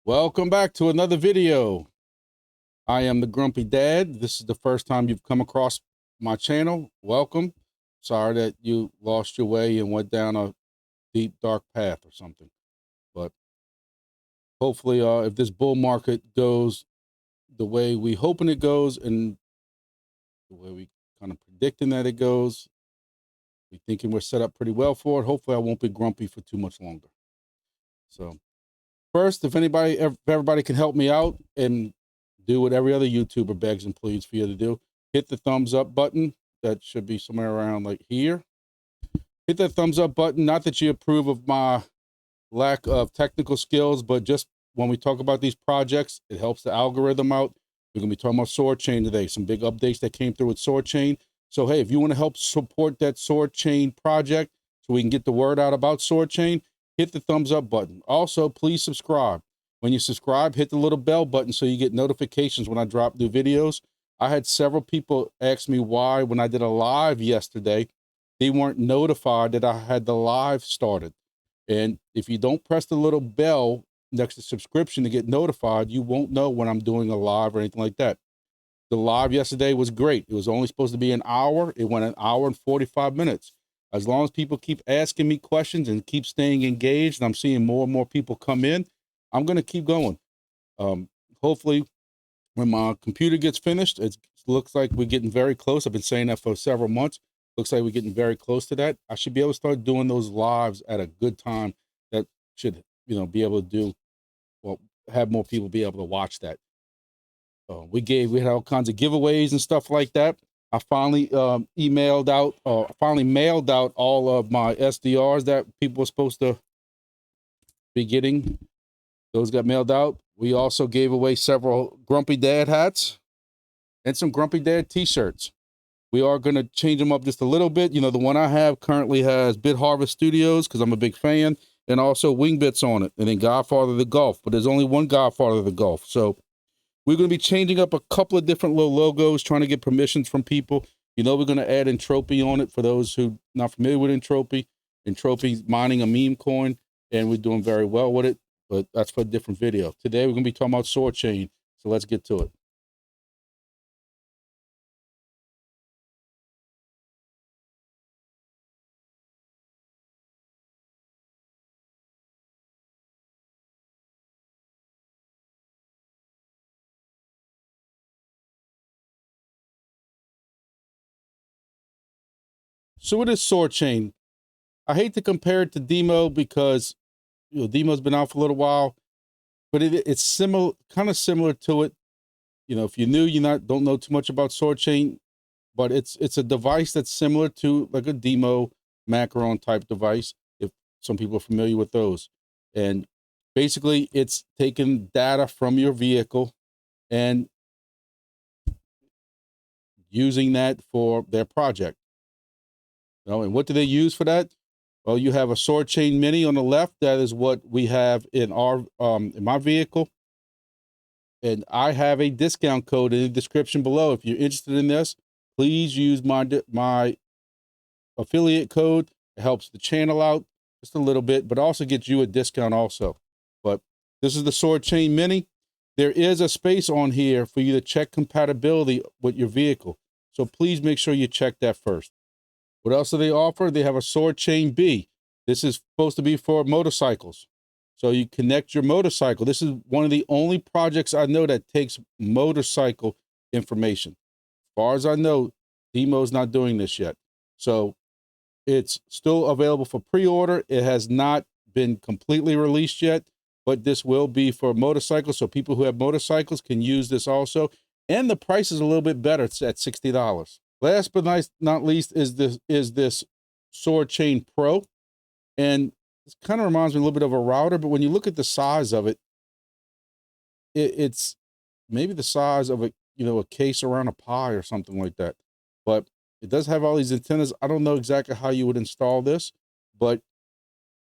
Welcome back to another video. I am the Grumpy Dad. This is the first time you've come across my channel. Welcome. Sorry that you lost your way and went down a deep, dark path or something. But hopefully, if this bull market goes the way we hoping it goes and the way we kind of predicting that it goes, we thinking we're set up pretty well for it. Hopefully, I won't be grumpy for too much longer. So first, if everybody can help me out and do what every other YouTuber begs and pleads for you to do, hit the thumbs up button. That should be somewhere around like here. Hit that thumbs up button. Not that you approve of my lack of technical skills, but just when we talk about these projects, it helps the algorithm out. We're going to be talking about Soarchain today, some big updates that came through with Soarchain. So, hey, if you want to help support that Soarchain project so we can get the word out about Soarchain, hit the thumbs up button. Also, please subscribe. When you subscribe, hit the little bell button so you get notifications when I drop new videos. I had several people ask me why, when I did a live yesterday, they weren't notified that I had the live started. And if you don't press the little bell next to subscription to get notified, you won't know when I'm doing a live or anything like that. The live yesterday was great. It was only supposed to be an hour. It went an hour and 45 minutes. As long as people keep asking me questions and keep staying engaged, and I'm seeing more and more people come in, I'm going to keep going. Hopefully, when my computer gets finished, it looks like we're getting very close. I've been saying that for several months. Looks like we're getting very close to that. I should be able to start doing those lives at a good time that should, be able to do, well, have more people be able to watch that. We had all kinds of giveaways and stuff like that. I finally mailed out all of my SDRs that people were supposed to be getting. Those got mailed out. We also gave away several Grumpy Dad hats and some Grumpy Dad t-shirts. We are going to change them up just a little bit. The one I have currently has bitharveststudio because I'm a big fan, and also wingbits on it, and then Godfather of the Gulf. But there's only one Godfather of the Gulf. So we're going to be changing up a couple of different little logos, trying to get permissions from people. We're going to add Entropy on it for those who are not familiar with Entropy. Entropy's mining a meme coin, and we're doing very well with it. But that's for a different video. Today, we're going to be talking about Soarchain. So let's get to it. So what is Soarchain? I hate to compare it to DIMO because DIMO's been out for a little while, but it's similar, kind of similar to it. If you're new, don't know too much about Soarchain, but it's a device that's similar to like a DIMO Macaron type device, if some people are familiar with those. And basically it's taking data from your vehicle and using that for their project. And what do they use for that? Well, you have a Soarchain Mini on the left. That is what we have in our in my vehicle. And I have a discount code in the description below. If you're interested in this, please use my affiliate code. It helps the channel out just a little bit, but also gets you a discount also. But this is the Soarchain Mini. There is a space on here for you to check compatibility with your vehicle. So please make sure you check that first. What else do they offer? They have a Soarchain B. This is supposed to be for motorcycles. So you connect your motorcycle. This is one of the only projects I know that takes motorcycle information. As far as I know, DIMO's not doing this yet. So it's still available for pre-order. It has not been completely released yet, but this will be for motorcycles. So people who have motorcycles can use this also. And the price is a little bit better. It's at $60. Last but not least is this Soarchain Pro. And it kind of reminds me a little bit of a router, but when you look at the size of it, it's maybe the size of a case around a pie or something like that. But it does have all these antennas. I don't know exactly how you would install this, but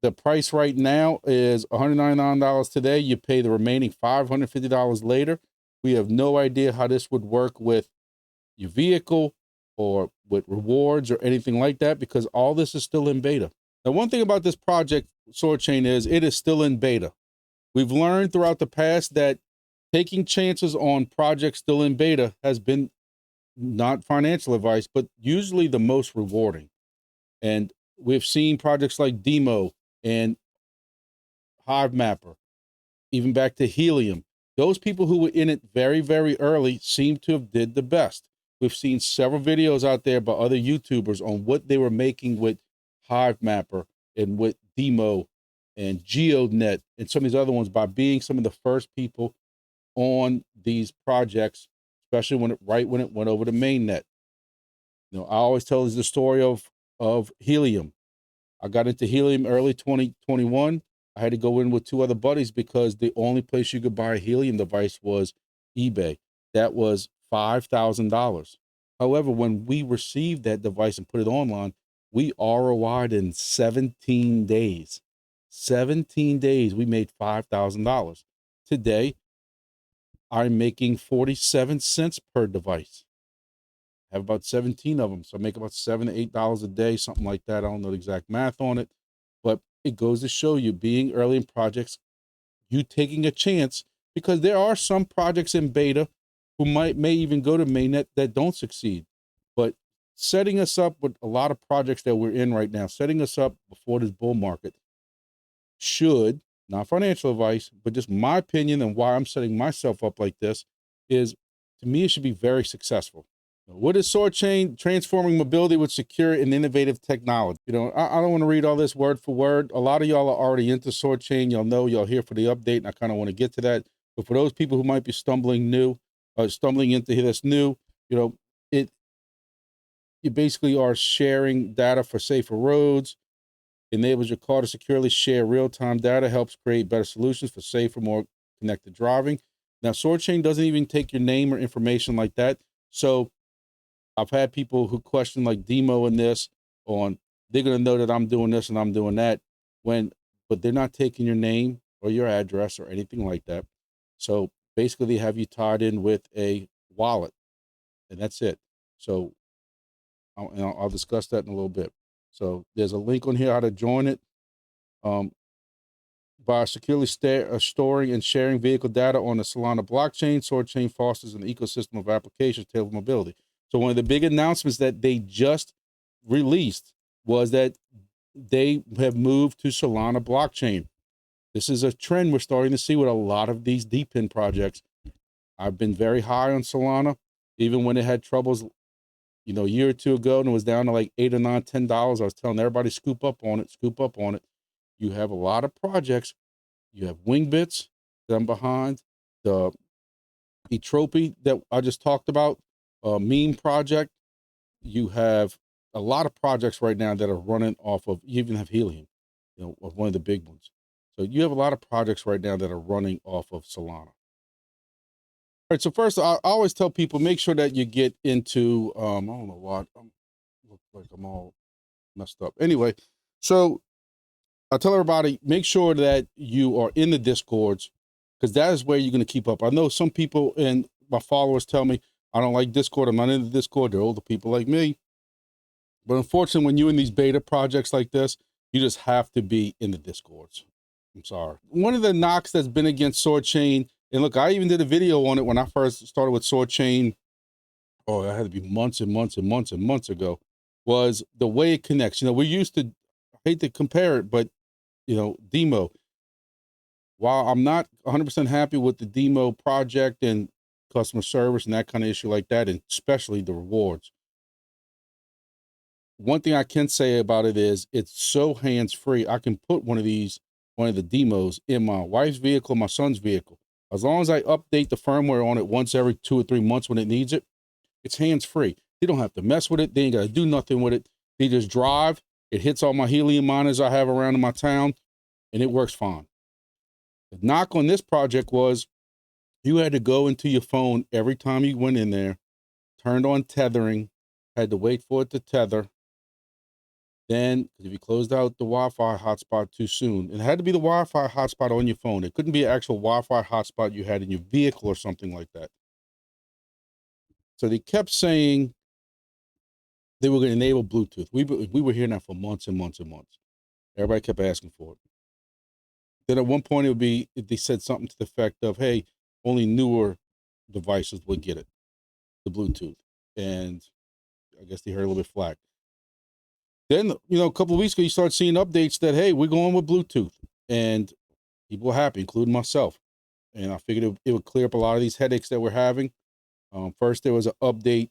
the price right now is $199 today. You pay the remaining $550 later. We have no idea how this would work with your vehicle or with rewards or anything like that, because all this is still in beta. Now, one thing about this project, Soarchain, is it is still in beta. We've learned throughout the past that taking chances on projects still in beta has been not financial advice, but usually the most rewarding. And we've seen projects like DIMO and hivemapper, even back to helium. Those people who were in it very, very early seem to have did the best. We've seen several videos out there by other YouTubers on what they were making with hivemapper and with DIMO and geodnet and some of these other ones by being some of the first people on these projects, especially when it went over to mainnet. You know, I always tell the story of helium. I got into helium early 2021. I had to go in with 2 other buddies because the only place you could buy a helium device was eBay. That was $5,000. However, when we received that device and put it online, we ROI'd in 17 days. 17 days, we made $5,000. Today, I'm making 47 cents per device. I have about 17 of them, so I make about $7 to $8 a day, something like that. I don't know the exact math on it, but it goes to show you being early in projects, you taking a chance, because there are some projects in beta who may even go to mainnet that don't succeed. But setting us up with a lot of projects that we're in right now, setting us up before this bull market should, not financial advice, but just my opinion and why I'm setting myself up like this is, to me, it should be very successful. What is Soarchain? Transforming mobility with secure and innovative technology. You know, I don't want to read all this word for word. A lot of y'all are already into Soarchain. Y'all know, y'all here for the update, and I kind of want to get to that. But for those people who might be stumbling into this new, you know, you basically are sharing data for safer roads, enables your car to securely share real-time data, helps create better solutions for safer, more connected driving. Now, Soarchain doesn't even take your name or information like that. So I've had people who question like DIMO in this on, they're going to know that I'm doing this and I'm doing that, but they're not taking your name or your address or anything like that. So basically they have you tied in with a wallet, and that's it. So I'll discuss that in a little bit. So there's a link on here how to join it. By securely storing and sharing vehicle data on the Solana blockchain, Soarchain fosters an ecosystem of applications tailored mobility. So one of the big announcements that they just released was that they have moved to Solana blockchain. This is a trend we're starting to see with a lot of these DePIN projects. I've been very high on Solana, even when it had troubles, you know, a year or two ago, and it was down to like $8 or $9, $10. I was telling everybody, scoop up on it, scoop up on it. You have a lot of projects. You have wingbits that I'm behind, the Etropy that I just talked about, meme project. You have a lot of projects right now that are running off of, you even have helium, you know, of one of the big ones. So you have a lot of projects right now that are running off of Solana. All right, so first, I always tell people, make sure that you get into, I don't know what, look like I'm all messed up. Anyway, so I tell everybody, make sure that you are in the Discords, because that is where you're going to keep up. I know some people and my followers tell me, I don't like Discord, I'm not in the Discord. They're older people like me. But unfortunately, when you're in these beta projects like this, you just have to be in the Discords. I'm sorry. One of the knocks that's been against Soarchain, and look, I even did a video on it when I first started with Soarchain. Oh, that had to be months and months and months and months ago, was the way it connects. You know, we used to, I hate to compare it, but, you know, DIMO, while I'm not 100% happy with the DIMO project and customer service and that kind of issue like that, and especially the rewards, one thing I can say about it is it's so hands-free. I can put one of the DIMOs in my wife's vehicle, my son's vehicle. As long as I update the firmware on it once every 2 or 3 months when it needs it, it's hands-free. They don't have to mess with it. They ain't got to do nothing with it. They just drive. It hits all my helium miners I have around in my town, and it works fine. The knock on this project was you had to go into your phone every time you went in there, turned on tethering, had to wait for it to tether. Then, if you closed out the Wi-Fi hotspot too soon, it had to be the Wi-Fi hotspot on your phone. It couldn't be an actual Wi-Fi hotspot you had in your vehicle or something like that. So they kept saying they were going to enable Bluetooth. We were hearing that for months and months and months. Everybody kept asking for it. Then at one point it would be, they said something to the effect of, hey, only newer devices would get it, the Bluetooth. And I guess they heard a little bit flack. Then, a couple of weeks ago, you start seeing updates that, hey, we're going with Bluetooth. And people were happy, including myself. And I figured it would clear up a lot of these headaches that we're having. First, there was an update.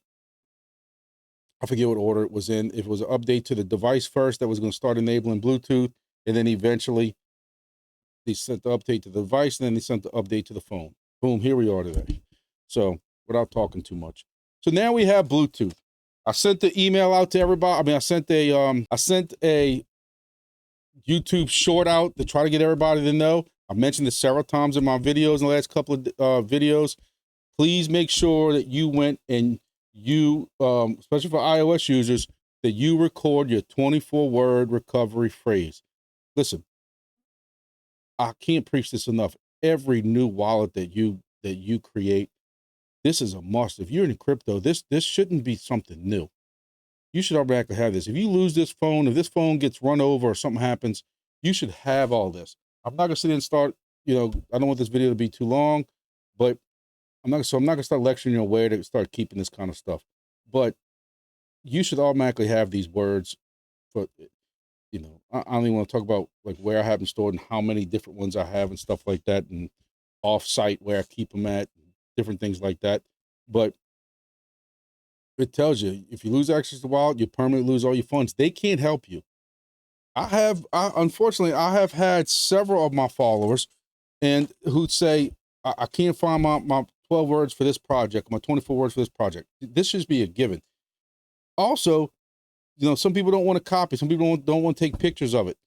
I forget what order it was in. If it was an update to the device first that was going to start enabling Bluetooth, and then eventually they sent the update to the device, and then they sent the update to the phone. Boom, here we are today. So without talking too much. So now we have Bluetooth. I sent the email out to everybody. I mean, I sent a YouTube short out to try to get everybody to know. I mentioned this several times in my videos in the last couple of videos. Please make sure that you went and you, especially for iOS users, that you record your 24-word recovery phrase. Listen, I can't preach this enough. Every new wallet that you create, this is a must. If you're in crypto, this shouldn't be something new. You should automatically have this. If you lose this phone, if this phone gets run over or something happens, you should have all this. I'm not gonna sit and start, I don't want this video to be too long, but I'm not gonna start lecturing you on where to start keeping this kind of stuff. But you should automatically have these words for, I don't even want to talk about like where I have them stored and how many different ones I have and stuff like that, and off-site where I keep them at, different things like that. But it tells you if you lose access to the wallet, you permanently lose all your funds. They can't help you. Unfortunately, I have had several of my followers and who'd say, I can't find my 12 words for this project, my 24 words for this project. This should be a given. Also, some people don't want to copy. Some people don't want to take pictures of it.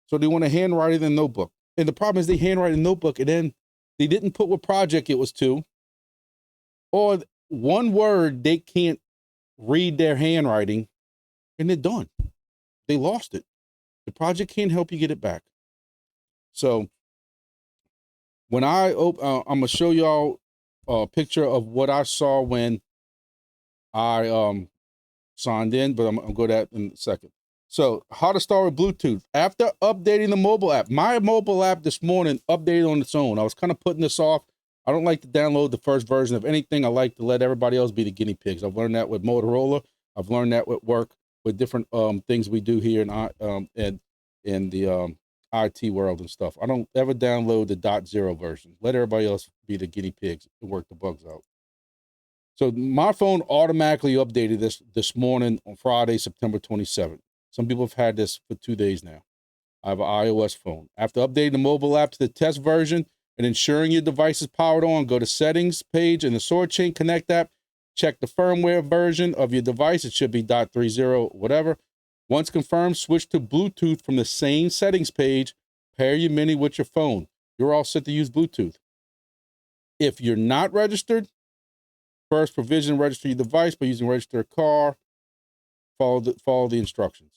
So they want to handwrite it in a notebook. And the problem is they handwrite in a notebook and then they didn't put what project it was to, or one word they can't read their handwriting, and they're done. They lost it. The project can't help you get it back. So when I'm gonna show y'all a picture of what I saw when I signed in, but I'm gonna go to that in a second. So how to start with Bluetooth. After updating the mobile app, my mobile app this morning updated on its own. I was kind of putting this off. I don't like to download the first version of anything. I like to let everybody else be the guinea pigs. I've learned that with Motorola. I've learned that with work, with different things we do here in the IT world and stuff. I don't ever download the .0 version. Let everybody else be the guinea pigs and work the bugs out. So my phone automatically updated this morning on Friday, September 27th. Some people have had this for 2 days now. I have an iOS phone. After updating the mobile app to the test version and ensuring your device is powered on, go to settings page in the Soarchain Connect app. Check the firmware version of your device. It should be .30, whatever. Once confirmed, switch to Bluetooth from the same settings page. Pair your Mini with your phone. You're all set to use Bluetooth. If you're not registered, first provision and register your device by using register a car. Follow the instructions.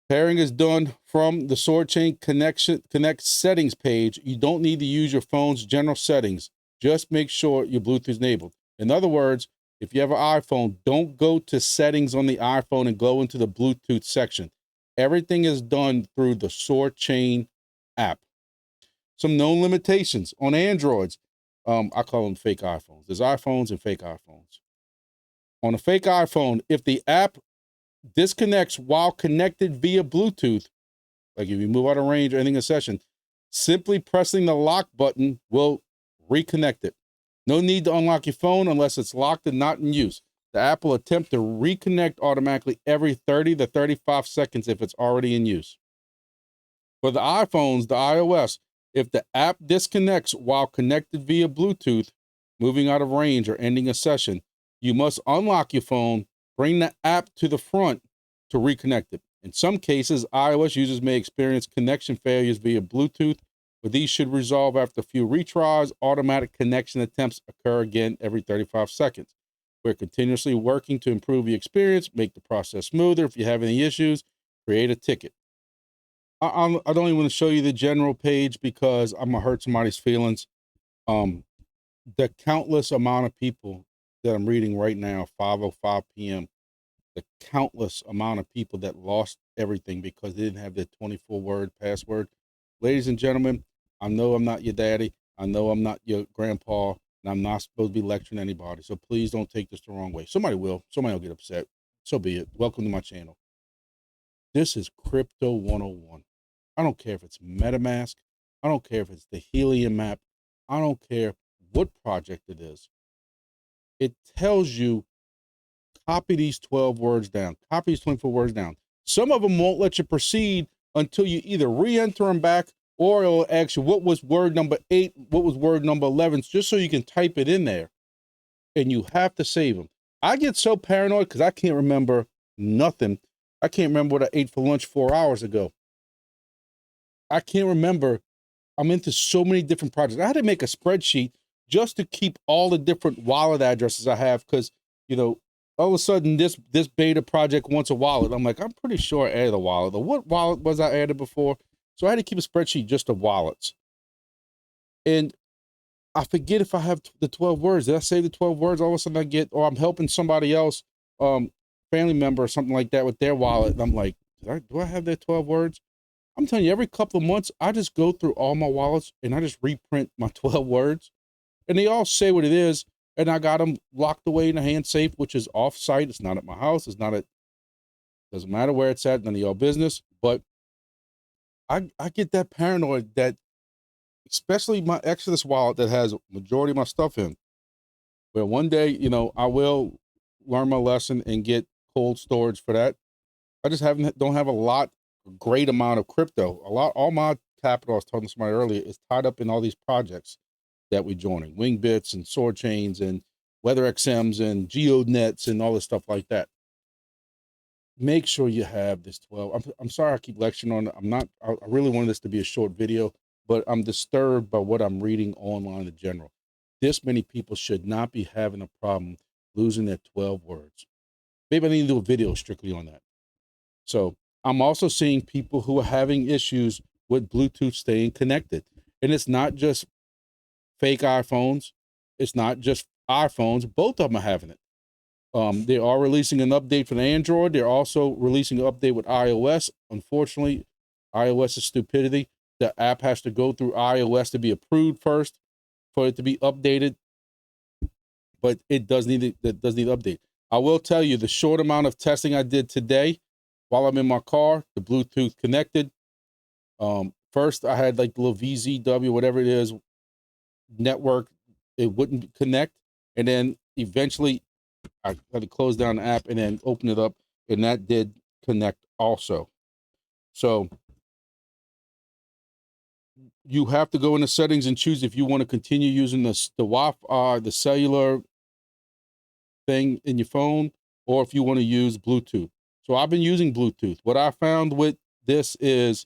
Pairing is done from the Soarchain Connect settings page. You don't need to use your phone's general settings. Just make sure your Bluetooth is enabled. In other words, if you have an iPhone, don't go to settings on the iPhone and go into the Bluetooth section. Everything is done through the Soarchain app. Some known limitations on Androids. I call them fake iPhones. There's iPhones and fake iPhones. On a fake iPhone, if the app disconnects while connected via Bluetooth, like if you move out of range or ending a session, simply pressing the lock button will reconnect it. No need to unlock your phone unless it's locked and not in use. The app will attempt to reconnect automatically every 30 to 35 seconds if it's already in use. For the iPhones, the iOS, if the app disconnects while connected via Bluetooth, moving out of range or ending a session, you must unlock your phone, bring the app to the front to reconnect it. In some cases, iOS users may experience connection failures via Bluetooth, but these should resolve after a few retries. Automatic connection attempts occur again every 35 seconds. We're continuously working to improve the experience, make the process smoother. If you have any issues, create a ticket. I don't even want to show you the general page because I'm gonna hurt somebody's feelings. The countless amount of people that I'm reading right now, 5:05 p.m., the countless amount of people that lost everything because they didn't have their 24-word password. Ladies and gentlemen, I know I'm not your daddy. I know I'm not your grandpa, and I'm not supposed to be lecturing anybody. So please don't take this the wrong way. Somebody will. Somebody will get upset. So be it. Welcome to my channel. This is Crypto 101. I don't care if it's MetaMask. I don't care if it's the Helium map. I don't care what project it is. It tells you, copy these 12 words down, copy these 24 words down. Some of them won't let you proceed until you either re-enter them back, or it'll ask you what was word number 8, what was word number 11, just so you can type it in there. And you have to save them. I get so paranoid because I can't remember nothing. I can't remember what I ate for lunch 4 hours ago. I can't remember. I'm into so many different projects. I had to make a spreadsheet just to keep all the different wallet addresses I have, because, you know, all of a sudden this beta project wants a wallet. I'm like, I'm pretty sure I added a wallet. Or what wallet was I added before? So I had to keep a spreadsheet just of wallets. And I forget if I have the 12 words. Did I say the 12 words? All of a sudden I get, or I'm helping somebody else, family member or something like that with their wallet. And I'm like, do I have their 12 words? I'm telling you, every couple of months, I just go through all my wallets and I just reprint my 12 words. And they all say what it is. And I got them locked away in a hand safe, which is off-site. It's not at my house. It's not at, doesn't matter where it's at, none of your business. But I get that paranoid that, especially my Exodus wallet that has majority of my stuff in, where one day, you know, I will learn my lesson and get cold storage for that. I just don't have a great amount of crypto. All my capital, I was talking to somebody earlier, is tied up in all these projects that we're joining, wingbits and Soarchains and WeatherXMs and geodnets and all this stuff like that. Make sure you have this 12. I'm sorry I keep lecturing on it. I really wanted this to be a short video, but I'm disturbed by what I'm reading online in general. This many people should not be having a problem losing their 12 words. Maybe I need to do a video strictly on that. So I'm also seeing people who are having issues with Bluetooth staying connected. And it's not just fake iPhones. It's not just iPhones. Both of them are having it. They are releasing an update for the Android. They're also releasing an update with iOS. Unfortunately, iOS is stupidity. The app has to go through iOS to be approved first for it to be updated. But it does need to update. I will tell you, the short amount of testing I did today while I'm in my car, the Bluetooth connected. First, I had like the little VZW, whatever it is, network. It wouldn't connect. And then eventually I had to close down the app and then open it up, and that did connect also. So you have to go into settings and choose if you want to continue using the Wi-Fi, the cellular thing in your phone, or if you want to use Bluetooth. So I've been using Bluetooth. What I found with this is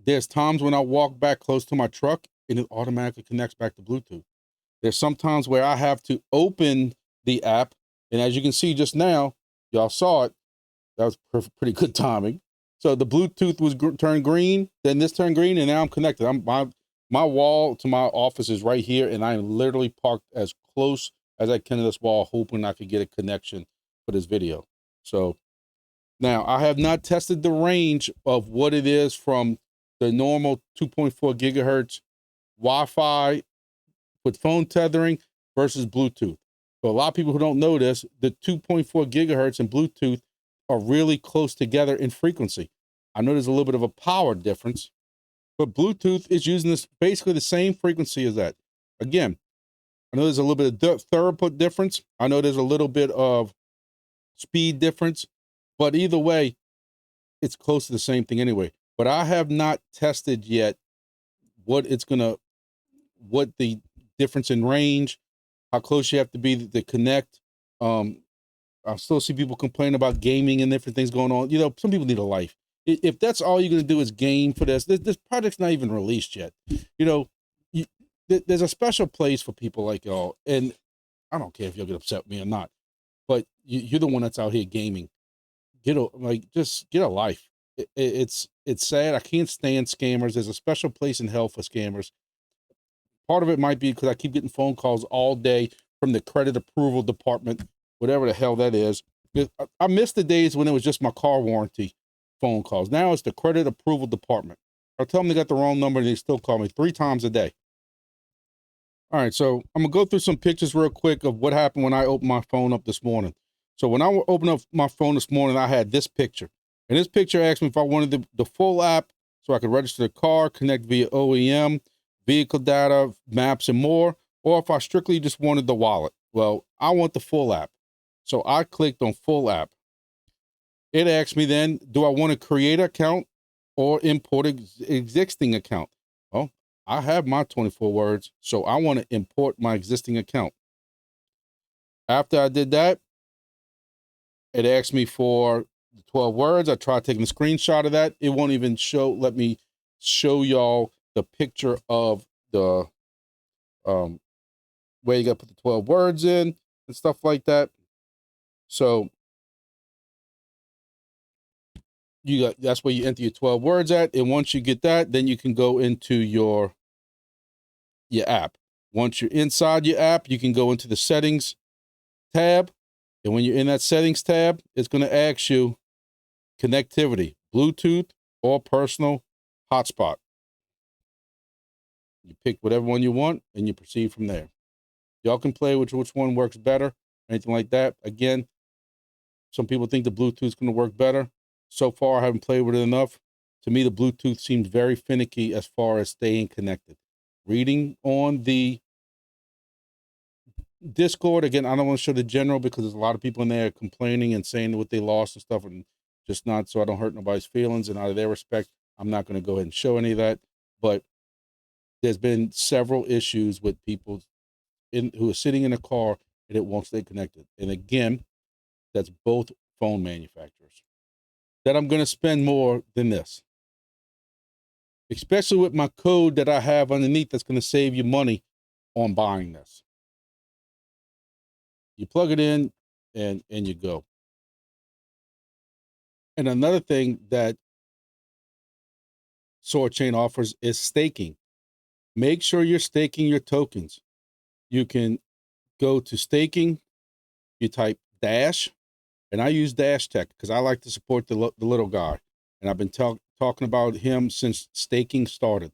there's times when I walk back close to my truck and it automatically connects back to Bluetooth. There's some times where I have to open the app, and as you can see just now, y'all saw it. That was pretty good timing. So the Bluetooth was turned green, then this turned green, and now I'm connected. My wall to my office is right here, and I am literally parked as close as I can to this wall, hoping I could get a connection for this video. So now I have not tested the range of what it is from the normal 2.4 gigahertz Wi-Fi with phone tethering versus Bluetooth. So a lot of people who don't know this, the 2.4 gigahertz and Bluetooth are really close together in frequency. I know there's a little bit of a power difference, but Bluetooth is using this basically the same frequency as that. Again, I know there's a little bit of throughput difference. I know there's a little bit of speed difference, but either way, it's close to the same thing anyway. But I have not tested yet what the difference in range, how close you have to be to connect. I still see people complain about gaming and different things going on. You know, some people need a life. If that's all you're going to do is game for this project's not even released yet. You know, there's a special place for people like y'all, and I don't care if you'll get upset with me or not, but you're the one that's out here gaming. Just get a life. It's sad. I can't stand scammers. There's a special place in hell for scammers. Part of it might be because I keep getting phone calls all day from the credit approval department, whatever the hell that is. I miss the days when it was just my car warranty phone calls. Now it's the credit approval department. I'll tell them they got the wrong number and they still call me 3 times a day. All right, so I'm gonna go through some pictures real quick of what happened when I opened my phone up this morning. So when I opened up my phone this morning, I had this picture. And this picture asked me if I wanted the full app so I could register the car, connect via OEM, vehicle data, maps, and more, or if I strictly just wanted the wallet. Well, I want the full app. So I clicked on full app. It asked me then, do I want to create an account or import an existing account? Well, I have my 24 words, so I want to import my existing account. After I did that, it asked me for 12 words. I tried taking a screenshot of that. It won't even let me show y'all the picture of the where you got to put the 12 words in and stuff like that. So that's where you enter your 12 words at. And once you get that, then you can go into your app. Once you're inside your app, you can go into the settings tab. And when you're in that settings tab, it's going to ask you connectivity, Bluetooth or personal hotspot. You pick whatever one you want and you proceed from there. Y'all can play which one works better, anything like that. Again, some people think the Bluetooth is going to work better. So far, I haven't played with it enough. To me, the Bluetooth seems very finicky as far as staying connected. Reading on the Discord, again, I don't want to show the general because there's a lot of people in there complaining and saying what they lost and stuff, and just not so I don't hurt nobody's feelings. And out of their respect, I'm not going to go ahead and show any of that. But there's been several issues with people who are sitting in a car and it won't stay connected. And again, that's both phone manufacturers. That I'm going to spend more than this, especially with my code that I have underneath that's going to save you money on buying this. You plug it in and you go. And another thing that Soarchain offers is staking. Make sure you're staking your tokens. You can go to staking, you type dash, and I use Dash Tech because I like to support the little guy. And I've been talking about him since staking started.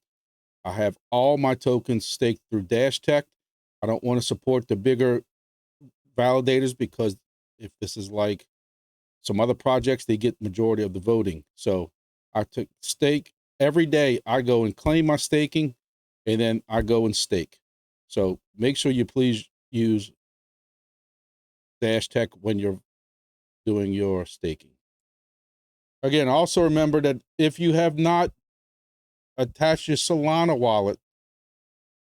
I have all my tokens staked through Dash Tech. I don't want to support the bigger validators because if this is like some other projects, they get majority of the voting. So I took stake every day. I go and claim my staking and then I go and stake. So make sure you please use Dash Tech when you're doing your staking. Again, also remember that if you have not attached your Solana wallet,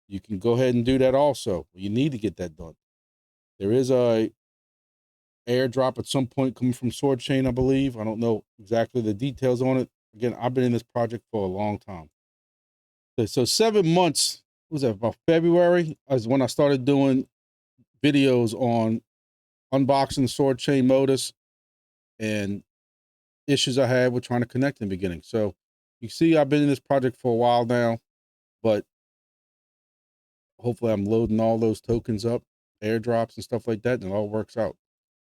you can go ahead and do that also. You need to get that done. There is a airdrop at some point coming from SOARCHAIN, I believe. I don't know exactly the details on it. Again, I've been in this project for a long time. So 7 months, what was that, about February, is when I started doing videos on unboxing the Soarchain Motus and issues I had with trying to connect in the beginning. So you see, I've been in this project for a while now, but hopefully I'm loading all those tokens up, airdrops and stuff like that, and it all works out.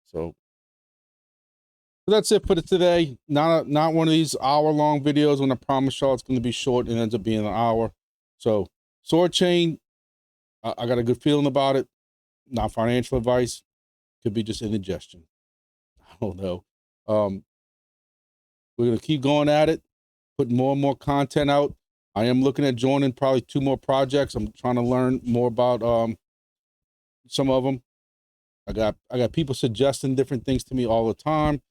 So that's it for today. Not one of these hour-long videos when I promise y'all it's going to be short and ends up being an hour. So Soarchain, I got a good feeling about it. Not financial advice. Could be just indigestion. I don't know. We're going to keep going at it, putting more and more content out. I am looking at joining probably 2 more projects. I'm trying to learn more about some of them. I got people suggesting different things to me all the time.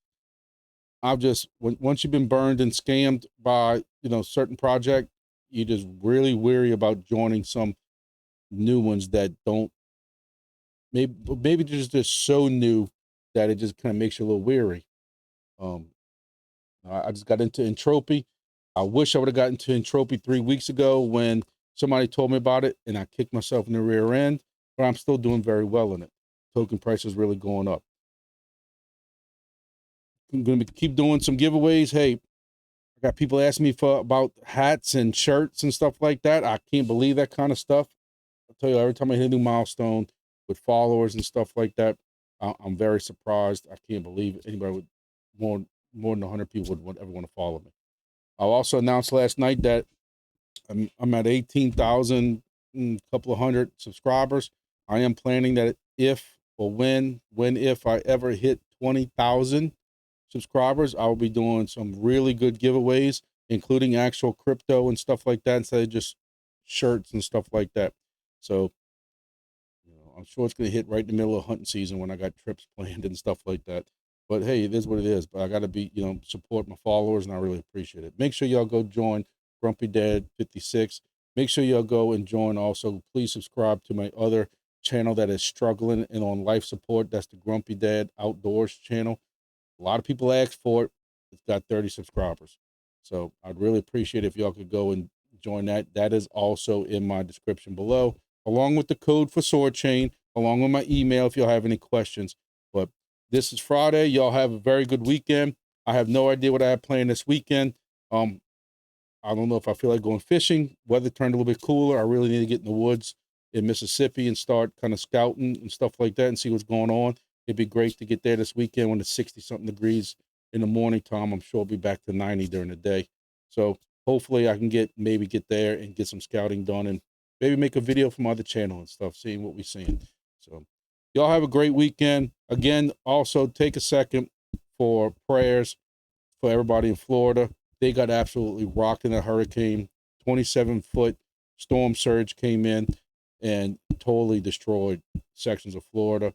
I've just, once you've been burned and scammed by, certain project, you just really weary about joining some new ones that don't, maybe just so new that it just kind of makes you a little weary. I just got into Entropy. I wish I would have gotten to Entropy 3 weeks ago when somebody told me about it and I kicked myself in the rear end, but I'm still doing very well in it. Token price is really going up. I'm going to keep doing some giveaways. Hey, I got people asking me about hats and shirts and stuff like that. I can't believe that kind of stuff. I'll tell you, every time I hit a new milestone with followers and stuff like that, I'm very surprised. I can't believe anybody would, more than 100 people would ever want to follow me. I also announced last night that I'm at 18,000, a couple of hundred subscribers. I am planning that if or if I ever hit 20,000 subscribers, I will be doing some really good giveaways, including actual crypto and stuff like that, instead of just shirts and stuff like that. So, I'm sure it's going to hit right in the middle of hunting season when I got trips planned and stuff like that. But hey, it is what it is. But I got to be, support my followers, and I really appreciate it. Make sure y'all go join Grumpy Dad 56. Make sure y'all go and join also. Please subscribe to my other channel that is struggling and on life support. That's the Grumpy Dad Outdoors channel. A lot of people ask for it. It's got 30 subscribers. So I'd really appreciate it if y'all could go and join that. That is also in my description below, along with the code for SOARCHAIN, along with my email if y'all have any questions. But this is Friday. Y'all have a very good weekend. I have no idea what I have planned this weekend. I don't know if I feel like going fishing. Weather turned a little bit cooler. I really need to get in the woods in Mississippi and start kind of scouting and stuff like that and see what's going on. It'd be great to get there this weekend when it's 60-something degrees in the morning time. I'm sure I'll be back to 90 during the day. So hopefully I can maybe get there and get some scouting done and maybe make a video from my other channel and stuff, seeing what we're seeing. So y'all have a great weekend. Again, also take a second for prayers for everybody in Florida. They got absolutely rocked in a hurricane. 27-foot storm surge came in and totally destroyed sections of Florida.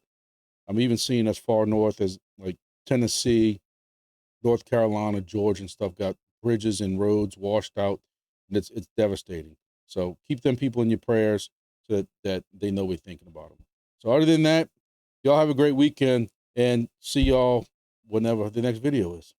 I'm even seeing as far north as like Tennessee, North Carolina, Georgia and stuff got bridges and roads washed out, and it's devastating. So keep them people in your prayers so that they know we're thinking about them. So other than that, y'all have a great weekend and see y'all whenever the next video is.